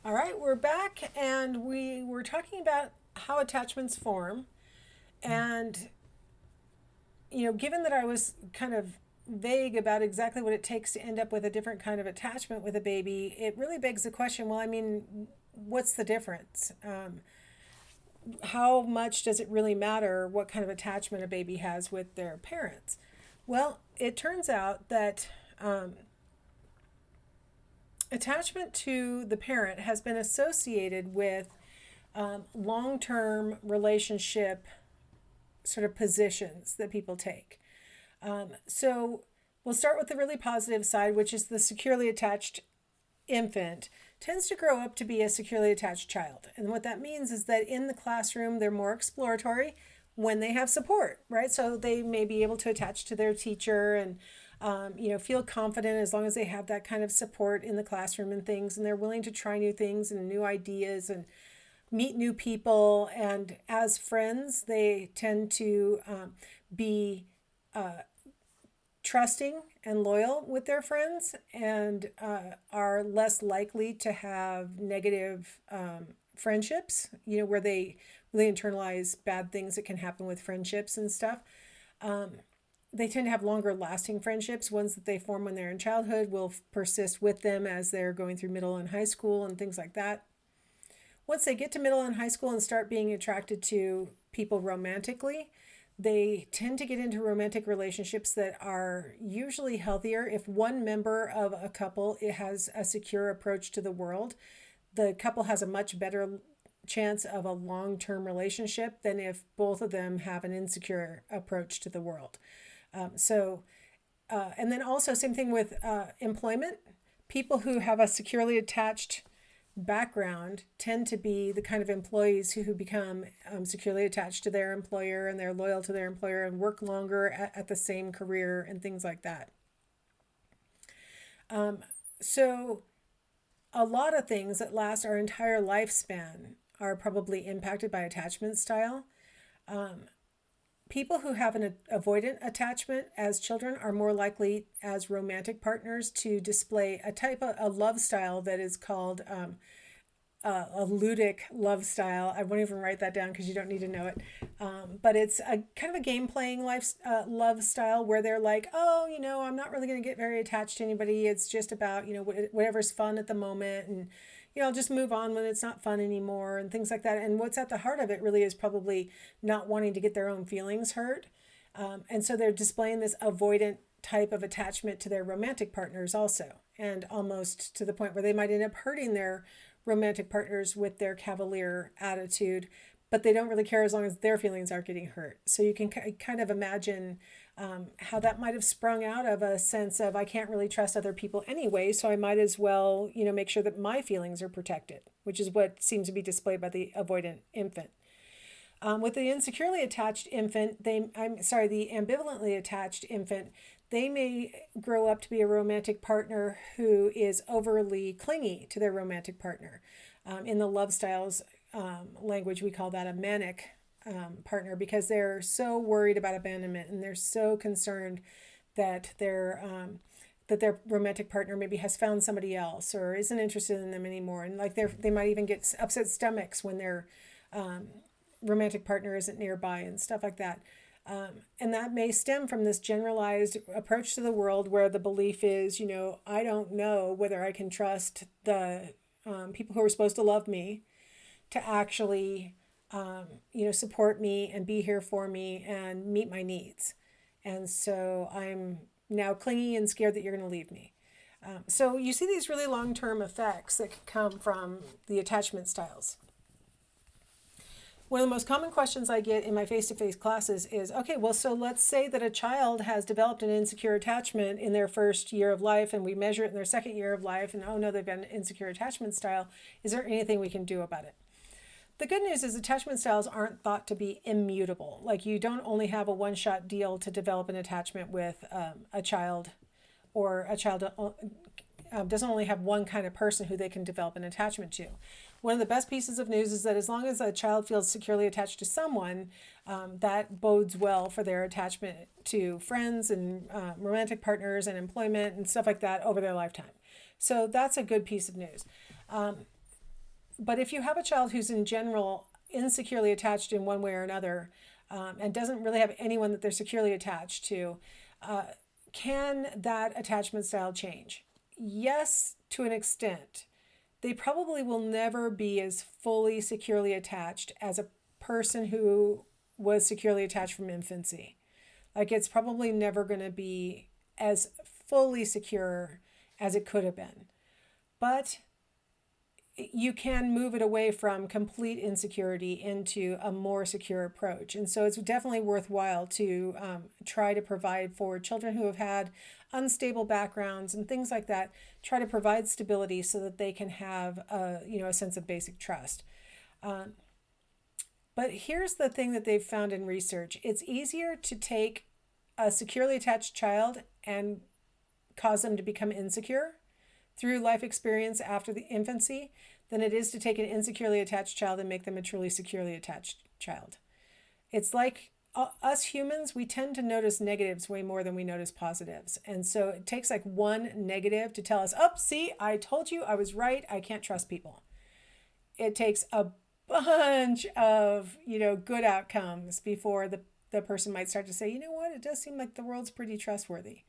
All right, we're back and we were talking about how attachments form. And, given that I was kind of vague about exactly what it takes to end up with a different kind of attachment with a baby, it really begs the question, well, I mean, what's the difference? How much does it really matter what kind of attachment a baby has with their parents? Well, it turns out that attachment to the parent has been associated with long term relationship sort of positions that people take. So we'll start with the really positive side, which is the securely attached infant tends to grow up to be a securely attached child. And what that means is that in the classroom, they're more exploratory when they have support, right? So they may be able to attach to their teacher and feel confident as long as they have that kind of support in the classroom and things, and they're willing to try new things and new ideas and meet new people. And as friends, they tend to be trusting and loyal with their friends and are less likely to have negative friendships, where they really internalize bad things that can happen with friendships and stuff. They tend to have longer lasting friendships. Ones that they form when they're in childhood will persist with them as they're going through middle and high school and things like that. Once they get to middle and high school and start being attracted to people romantically, they tend to get into romantic relationships that are usually healthier. If one member of a couple it has a secure approach to the world, the couple has a much better chance of a long-term relationship than if both of them have an insecure approach to the world. And then also same thing with employment. People who have a securely attached background tend to be the kind of employees who become securely attached to their employer, and they're loyal to their employer and work longer at the same career and things like that. So a lot of things that last our entire lifespan are probably impacted by attachment style. People who have an avoidant attachment as children are more likely as romantic partners to display a type of a love style that is called a ludic love style. I won't even write that down because you don't need to know it. But it's a kind of a game playing love style where they're like, oh, I'm not really going to get very attached to anybody. It's just about, whatever's fun at the moment. And, I'll just move on when it's not fun anymore and things like that. And what's at the heart of it really is probably not wanting to get their own feelings hurt. And so they're displaying this avoidant type of attachment to their romantic partners also, and almost to the point where they might end up hurting their romantic partners with their cavalier attitude, but they don't really care as long as their feelings aren't getting hurt. So you can kind of imagine how that might have sprung out of a sense of I can't really trust other people anyway, so I might as well, make sure that my feelings are protected, which is what seems to be displayed by the avoidant infant. With the insecurely attached infant, the ambivalently attached infant, they may grow up to be a romantic partner who is overly clingy to their romantic partner. In the love styles language, we call that a manic partner, because they're so worried about abandonment and they're so concerned that their romantic partner maybe has found somebody else or isn't interested in them anymore, and like they might even get upset stomachs when their romantic partner isn't nearby and stuff like that. And that may stem from this generalized approach to the world where the belief is, I don't know whether I can trust the people who are supposed to love me to actually, support me and be here for me and meet my needs. And so I'm now clingy and scared that you're going to leave me. So you see these really long-term effects that can come from the attachment styles. One of the most common questions I get in my face-to-face classes is, okay, well, so let's say that a child has developed an insecure attachment in their first year of life, and we measure it in their second year of life, and oh no, they've got an insecure attachment style. Is there anything we can do about it? The good news is attachment styles aren't thought to be immutable. Like, you don't only have a one-shot deal to develop an attachment with a child, or a child doesn't only have one kind of person who they can develop an attachment to. One of the best pieces of news is that as long as a child feels securely attached to someone, that bodes well for their attachment to friends and romantic partners and employment and stuff like that over their lifetime. So that's a good piece of news. But if you have a child who's in general insecurely attached in one way or another, and doesn't really have anyone that they're securely attached to, uh, can that attachment style change? Yes, to an extent. They probably will never be as fully securely attached as a person who was securely attached from infancy. Like it's probably never going to be as fully secure as it could have been. But you can move it away from complete insecurity into a more secure approach. And so it's definitely worthwhile to try to provide for children who have had unstable backgrounds and things like that, try to provide stability so that they can have a sense of basic trust. But here's the thing that they've found in research. It's easier to take a securely attached child and cause them to become insecure through life experience after the infancy than it is to take an insecurely attached child and make them a truly securely attached child. It's like us humans, we tend to notice negatives way more than we notice positives. And so it takes like one negative to tell us, oh, see, I told you I was right. I can't trust people. It takes a bunch of, good outcomes before the person might start to say, you know what, it does seem like the world's pretty trustworthy.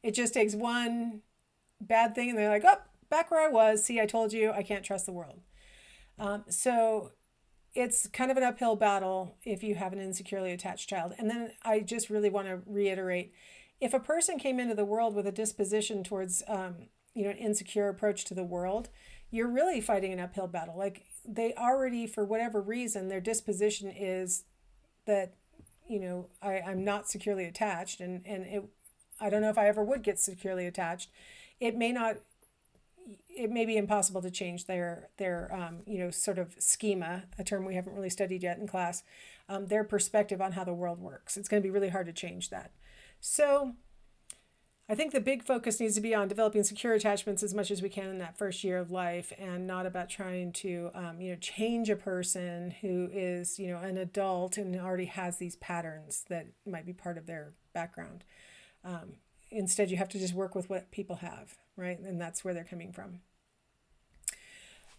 It just takes one bad thing and they're like, oh, back where I was. See, I told you I can't trust the world. So it's kind of an uphill battle if you have an insecurely attached child. And then I just really want to reiterate, if a person came into the world with a disposition towards, an insecure approach to the world, you're really fighting an uphill battle. Like they already, for whatever reason, their disposition is that, I'm not securely attached I don't know if I ever would get securely attached. It may be impossible to change their sort of schema, a term we haven't really studied yet in class, their perspective on how the world works. It's going to be really hard to change that. So I think the big focus needs to be on developing secure attachments as much as we can in that first year of life, and not about trying to, change a person who is, an adult and already has these patterns that might be part of their background. Instead, you have to just work with what people have, right? And that's where they're coming from.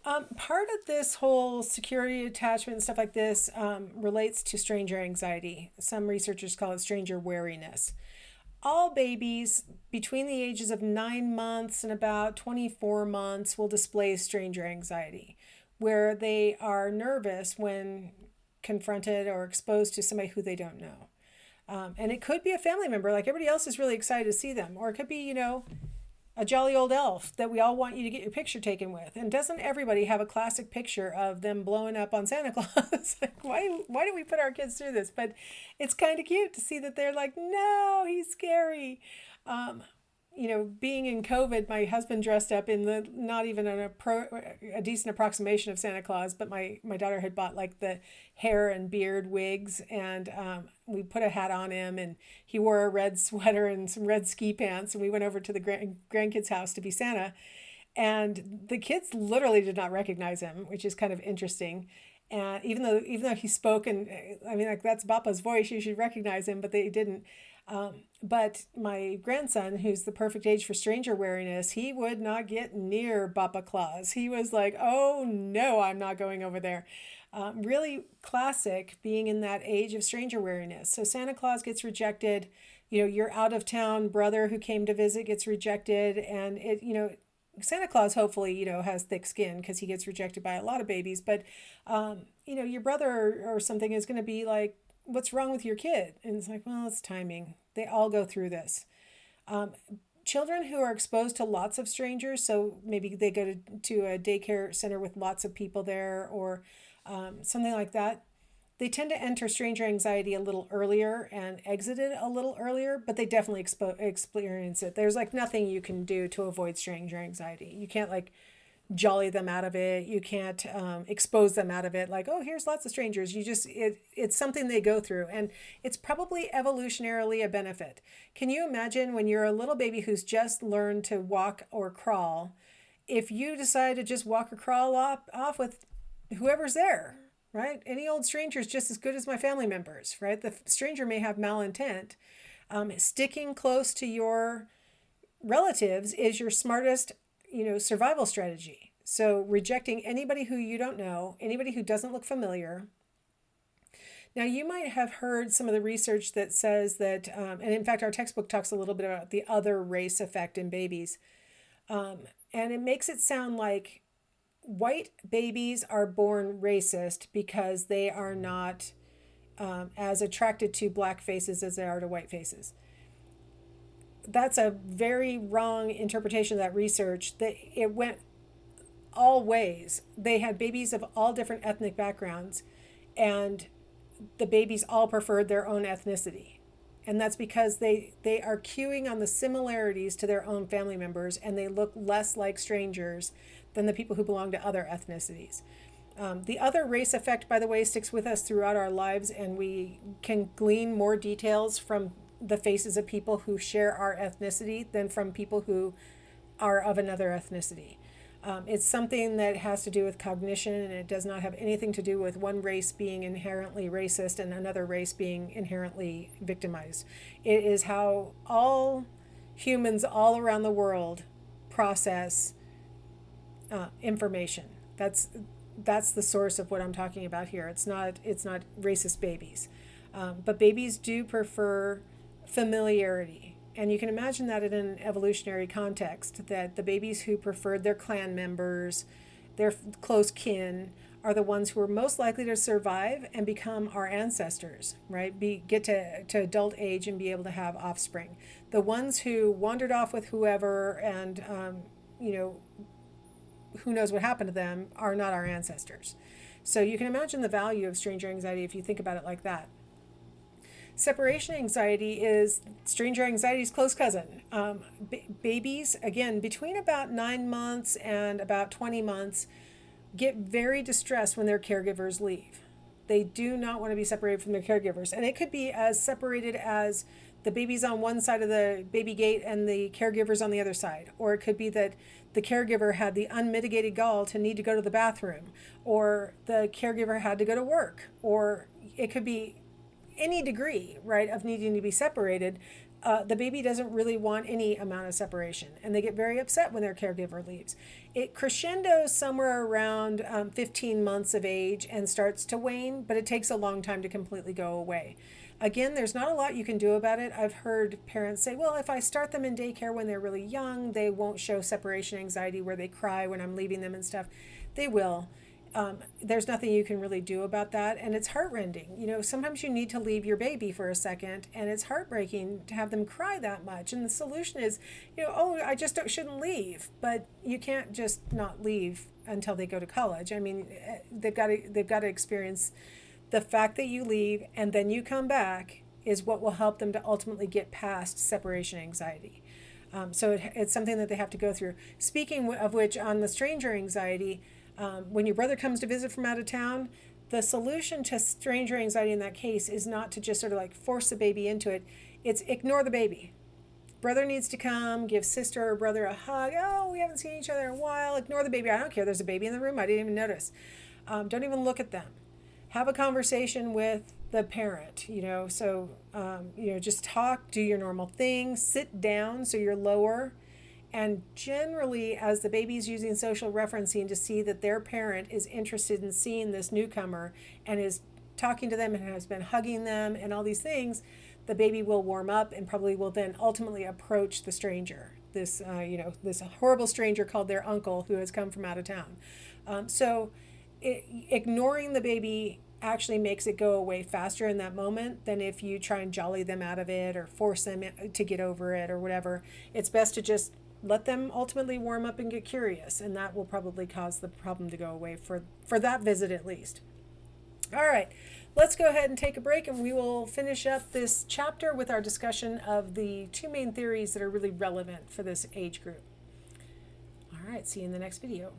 Part of this whole security attachment and stuff like this relates to stranger anxiety. Some researchers call it stranger wariness. All babies between the ages of 9 months and about 24 months will display stranger anxiety, where they are nervous when confronted or exposed to somebody who they don't know. And it could be a family member, like everybody else is really excited to see them. Or it could be, a jolly old elf that we all want you to get your picture taken with. And doesn't everybody have a classic picture of them blowing up on Santa Claus? Like, why do we put our kids through this? But it's kind of cute to see that they're like, no, he's scary. Being in COVID, my husband dressed up in the not even a decent approximation of Santa Claus, but my daughter had bought like the hair and beard wigs, and we put a hat on him, and he wore a red sweater and some red ski pants, and we went over to the grandkids' house to be Santa, and the kids literally did not recognize him, which is kind of interesting. And even though he spoke, and I mean, like, that's Bapa's voice, you should recognize him, but they didn't. But my grandson, who's the perfect age for stranger wariness, he would not get near Bapa Claus. He was like, oh no, I'm not going over there. Really classic being in that age of stranger wariness. So Santa Claus gets rejected. Your out of town brother who came to visit gets rejected. And Santa Claus hopefully, has thick skin because he gets rejected by a lot of babies. But, your brother or something is going to be like, what's wrong with your kid? And it's like, well, it's timing. They all go through this. Children who are exposed to lots of strangers, so maybe they go to a daycare center with lots of people there or something like that, they tend to enter stranger anxiety a little earlier and exit it a little earlier, but they definitely experience it. There's like nothing you can do to avoid stranger anxiety. You can't like jolly them out of it. You can't expose them out of it. Like, oh, here's lots of strangers. It's something they go through, and it's probably evolutionarily a benefit. Can you imagine when you're a little baby who's just learned to walk or crawl, if you decide to just walk or crawl off with whoever's there, right? Any old stranger is just as good as my family members, right? The stranger may have malintent. Sticking close to your relatives is your smartest survival strategy. So rejecting anybody who you don't know, anybody who doesn't look familiar. Now, you might have heard some of the research that says that, and in fact, our textbook talks a little bit about the other race effect in babies. And it makes it sound like white babies are born racist because they are not as attracted to black faces as they are to white faces. That's a very wrong interpretation of that research. That it went all ways. They had babies of all different ethnic backgrounds, and the babies all preferred their own ethnicity. And that's because they are cueing on the similarities to their own family members, and they look less like strangers than the people who belong to other ethnicities. The other race effect, by the way, sticks with us throughout our lives, and we can glean more details from the faces of people who share our ethnicity than from people who are of another ethnicity. It's something that has to do with cognition, and it does not have anything to do with one race being inherently racist and another race being inherently victimized. It is how all humans all around the world process information. That's the source of what I'm talking about here. It's not racist babies, but babies do prefer familiarity. And you can imagine that in an evolutionary context, that the babies who preferred their clan members, their close kin, are the ones who are most likely to survive and become our ancestors, right? Get to adult age and be able to have offspring. The ones who wandered off with whoever and, who knows what happened to them are not our ancestors. So you can imagine the value of stranger anxiety if you think about it like that. Separation anxiety is stranger anxiety's close cousin. Babies, again, between about 9 months and about 20 months, get very distressed when their caregivers leave. They do not want to be separated from their caregivers. And it could be as separated as the baby's on one side of the baby gate and the caregiver's on the other side. Or it could be that the caregiver had the unmitigated gall to need to go to the bathroom, or the caregiver had to go to work, or it could be any degree, right, of needing to be separated. The baby doesn't really want any amount of separation, and they get very upset when their caregiver leaves. It crescendos somewhere around 15 months of age and starts to wane, but it takes a long time to completely go away. Again, there's not a lot you can do about it. I've heard parents say, well, if I start them in daycare when they're really young, they won't show separation anxiety where they cry when I'm leaving them and stuff. They will. There's nothing you can really do about that, and it's heartrending. Sometimes you need to leave your baby for a second, and it's heartbreaking to have them cry that much. And the solution is, I just shouldn't leave. But you can't just not leave until they go to college. I mean, they've got to experience the fact that you leave and then you come back is what will help them to ultimately get past separation anxiety. So it's something that they have to go through. Speaking of which, on the stranger anxiety, when your brother comes to visit from out of town, the solution to stranger anxiety in that case is not to just sort of like force the baby into it. It's ignore the baby. Brother needs to come, give sister or brother a hug. Oh, we haven't seen each other in a while. Ignore the baby. I don't care. There's a baby in the room. I didn't even notice. Don't even look at them. Have a conversation with the parent, so, just talk, do your normal thing, sit down so you're lower. And generally, as the baby's using social referencing to see that their parent is interested in seeing this newcomer and is talking to them and has been hugging them and all these things, the baby will warm up and probably will then ultimately approach the stranger, this horrible stranger called their uncle who has come from out of town. Ignoring the baby actually makes it go away faster in that moment than if you try and jolly them out of it or force them to get over it or whatever. It's best to just let them ultimately warm up and get curious, and that will probably cause the problem to go away for that visit at least. All right, let's go ahead and take a break, and we will finish up this chapter with our discussion of the two main theories that are really relevant for this age group. All right, see you in the next video.